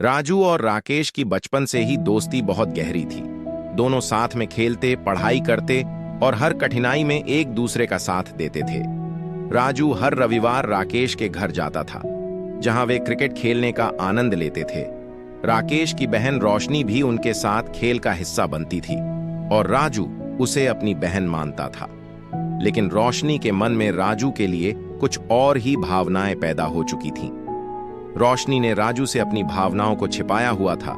राजू और राकेश की बचपन से ही दोस्ती बहुत गहरी थी। दोनों साथ में खेलते, पढ़ाई करते और हर कठिनाई में एक दूसरे का साथ देते थे। राजू हर रविवार राकेश के घर जाता था, जहां वे क्रिकेट खेलने का आनंद लेते थे। राकेश की बहन रोशनी भी उनके साथ खेल का हिस्सा बनती थी और राजू उसे अपनी बहन मानता था। लेकिन रोशनी के मन में राजू के लिए कुछ और ही भावनाएं पैदा हो चुकी थीं। रोशनी ने राजू से अपनी भावनाओं को छिपाया हुआ था,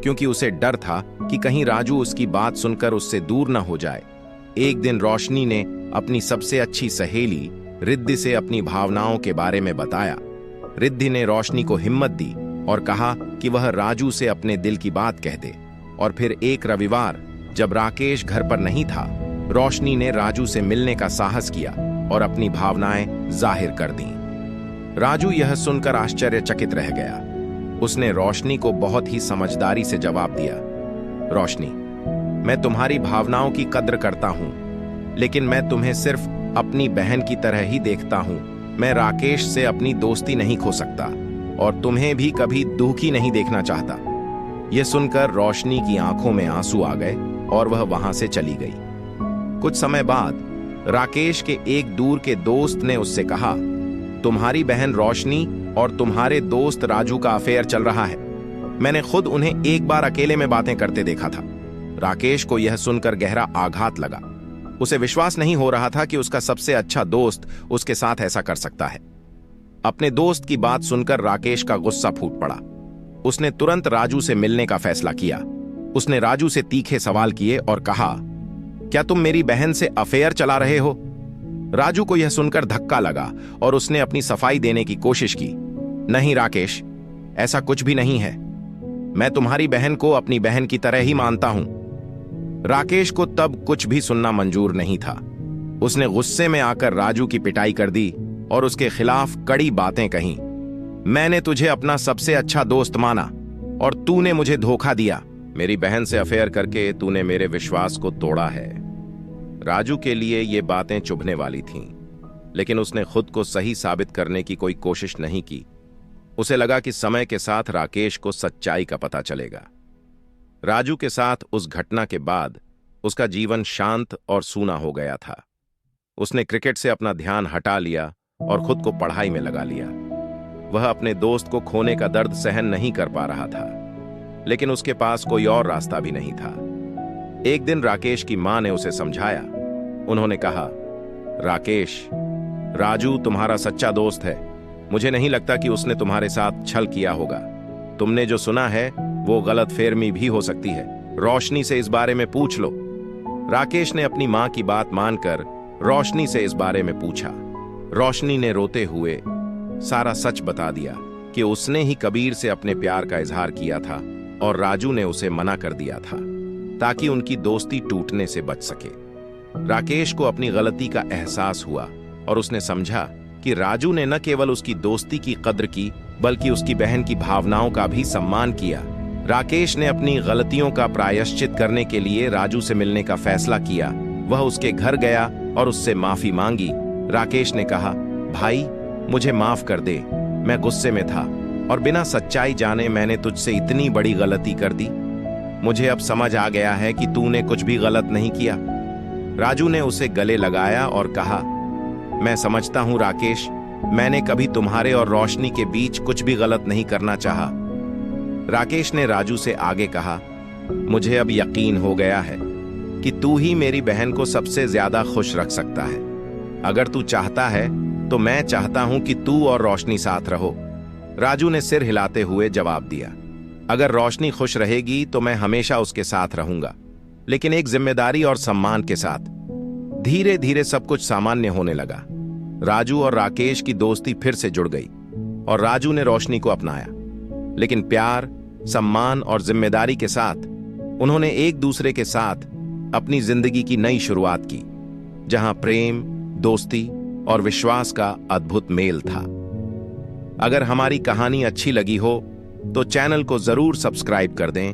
क्योंकि उसे डर था कि कहीं राजू उसकी बात सुनकर उससे दूर न हो जाए। एक दिन रोशनी ने अपनी सबसे अच्छी सहेली रिद्धि से अपनी भावनाओं के बारे में बताया। रिद्धि ने रोशनी को हिम्मत दी और कहा कि वह राजू से अपने दिल की बात कह दे। और फिर एक रविवार जब राकेश घर पर नहीं था, रोशनी ने राजू से मिलने का साहस किया और अपनी भावनाएं जाहिर कर दी। राजू यह सुनकर आश्चर्यचकित रह गया। उसने रोशनी को बहुत ही समझदारी से जवाब दिया, रोशनी, मैं तुम्हारी भावनाओं की कद्र करता हूं, लेकिन मैं तुम्हें सिर्फ अपनी बहन की तरह ही देखता हूं। मैं राकेश से अपनी दोस्ती नहीं खो सकता और तुम्हें भी कभी दुखी नहीं देखना चाहता। यह सुनकर रोशनी की आंखों में आंसू आ गए और वह वहां से चली गई। कुछ समय बाद राकेश के एक दूर के दोस्त ने उससे कहा, तुम्हारी बहन रोशनी और तुम्हारे दोस्त राजू का अफेयर चल रहा है। मैंने खुद उन्हें एक बार अकेले में बातें करते देखा था। राकेश को यह सुनकर गहरा आघात लगा। उसे विश्वास नहीं हो रहा था कि उसका सबसे अच्छा दोस्त उसके साथ ऐसा कर सकता है। अपने दोस्त की बात सुनकर राकेश का गुस्सा फूट पड़ा। उसने तुरंत राजू से मिलने का फैसला किया। उसने राजू से तीखे सवाल किए और कहा, क्या तुम मेरी बहन से अफेयर चला रहे हो? राजू को यह सुनकर धक्का लगा और उसने अपनी सफाई देने की कोशिश की। नहीं राकेश, ऐसा कुछ भी नहीं है। मैं तुम्हारी बहन को अपनी बहन की तरह ही मानता हूं। राकेश को तब कुछ भी सुनना मंजूर नहीं था। उसने गुस्से में आकर राजू की पिटाई कर दी और उसके खिलाफ कड़ी बातें कहीं। मैंने तुझे अपना सबसे अच्छा दोस्त माना और तूने मुझे धोखा दिया। मेरी बहन से अफेयर करके तूने मेरे विश्वास को तोड़ा है। राजू के लिए ये बातें चुभने वाली थीं, लेकिन उसने खुद को सही साबित करने की कोई कोशिश नहीं की। उसे लगा कि समय के साथ राकेश को सच्चाई का पता चलेगा। राजू के साथ उस घटना के बाद उसका जीवन शांत और सूना हो गया था। उसने क्रिकेट से अपना ध्यान हटा लिया और खुद को पढ़ाई में लगा लिया। वह अपने दोस्त को खोने का दर्द सहन नहीं कर पा रहा था, लेकिन उसके पास कोई और रास्ता भी नहीं था। एक दिन राकेश की मां ने उसे समझाया। उन्होंने कहा, राकेश, राजू तुम्हारा सच्चा दोस्त है। मुझे नहीं लगता कि उसने तुम्हारे साथ छल किया होगा। तुमने जो सुना है वो गलतफहमी भी हो सकती है। रोशनी से इस बारे में पूछ लो। राकेश ने अपनी मां की बात मानकर रोशनी से इस बारे में पूछा। रोशनी ने रोते हुए सारा सच बता दिया कि उसने ही कबीर से अपने प्यार का इजहार किया था और राजू ने उसे मना कर दिया था ताकि उनकी दोस्ती टूटने से बच सके। राकेश को अपनी गलती का एहसास हुआ और उसने समझा कि राजू ने न केवल उसकी दोस्ती की कद्र की, बल्कि उसकी बहन की भावनाओं का भी सम्मान किया। राकेश ने अपनी गलतियों का प्रायश्चित करने के लिए राजू से मिलने का फैसला किया। वह उसके घर गया और उससे माफी मांगी। राकेश ने कहा, भाई, मुझे माफ कर दे। मैं गुस्से में था और बिना सच्चाई जाने मैंने तुझसे इतनी बड़ी गलती कर दी। मुझे अब समझ आ गया है कि तूने कुछ भी गलत नहीं किया। राजू ने उसे गले लगाया और कहा, मैं समझता हूं राकेश, मैंने कभी तुम्हारे और रोशनी के बीच कुछ भी गलत नहीं करना चाहा। राकेश ने राजू से आगे कहा, मुझे अब यकीन हो गया है कि तू ही मेरी बहन को सबसे ज्यादा खुश रख सकता है। अगर तू चाहता है तो मैं चाहता हूं कि तू और रोशनी साथ रहो। राजू ने सिर हिलाते हुए जवाब दिया, अगर रोशनी खुश रहेगी तो मैं हमेशा उसके साथ रहूंगा, लेकिन एक जिम्मेदारी और सम्मान के साथ। धीरे धीरे सब कुछ सामान्य होने लगा। राजू और राकेश की दोस्ती फिर से जुड़ गई और राजू ने रोशनी को अपनाया, लेकिन प्यार, सम्मान और जिम्मेदारी के साथ उन्होंने एक दूसरे के साथ अपनी जिंदगी की नई शुरुआत की, जहां प्रेम, दोस्ती और विश्वास का अद्भुत मेल था। अगर हमारी कहानी अच्छी लगी हो तो चैनल को जरूर सब्सक्राइब कर दें